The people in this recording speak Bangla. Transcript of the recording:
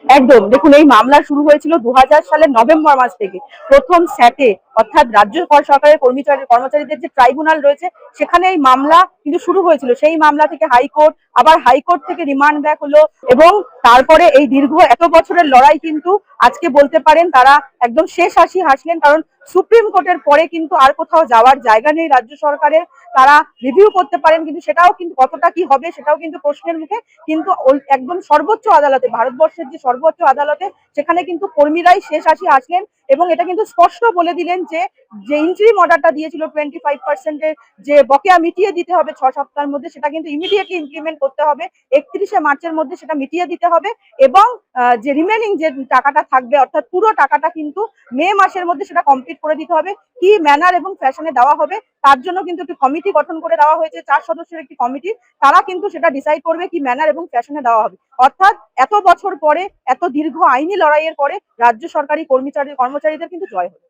একদম দেখুন, এই মামলা শুরু হয়েছিল 2000 সালের নভেম্বর মাস থেকে। প্রথম স্যাটে অর্থাৎ রাজ্য সরকারের কর্মচারীদের যে ট্রাইব্যুনাল রয়েছে সেখানে এই মামলা কিন্তু শুরু হয়েছিল। সেই মামলা থেকে হাইকোর্ট, আবার হাইকোর্ট থেকে রিমান্ড ব্যাক হলো, এবং তারপরে এই দীর্ঘ এত বছরের লড়াই কিন্তু আজকে বলতে পারেন তারা একদম শেষ হাসি হাসলেন। কারণ সুপ্রিম কোর্টের পরে কিন্তু আর কোথাও যাওয়ার জায়গা নেই রাজ্য সরকারের। তারা রিভিউ করতে পারেন, কিন্তু সেটাও কিন্তু কতটা কি হবে সেটাও কিন্তু প্রশ্নের মুখে। কিন্তু একদম সর্বোচ্চ আদালতে, ভারতবর্ষের যে সর্বোচ্চ আদালতে, সেখানে কিন্তু কর্মীরাই শেষ হাসি হাসলেন এবং এটা কিন্তু স্পষ্ট বলে দিলেন যে যে ইন্টারিম অর্ডারটা দিয়েছিল 25% যে বকেয়া মিটিয়ে দিতে হবে 6 সপ্তাহের মধ্যে, সেটা কিন্তু ইমিডিয়েটলি ইমপ্লিমেন্ট করতে হবে। 31শে মার্চের মধ্যে সেটা মিটিয়ে দিতে হবে, এবং যে রিমেনিং যে টাকাটা থাকবে অর্থাৎ পুরো টাকাটা কিন্তু মে মাসের মধ্যে সেটা কমপ্লিট করে দিতে হবে। কি ম্যানার এবং ফ্যাশনে দেওয়া হবে তার জন্য কিন্তু একটি কমিটি গঠন করে দেওয়া হয়েছে, 4 সদস্যের একটি কমিটি। তারা কিন্তু সেটা ডিসাইড করবে কি ম্যানার এবং ফ্যাশনে দেওয়া হবে। অর্থাৎ এত বছর পরে, এত দীর্ঘ আইনি লড়াইয়ের পরে রাজ্য সরকারি কর্মচারীদের কিন্তু জয় হলো।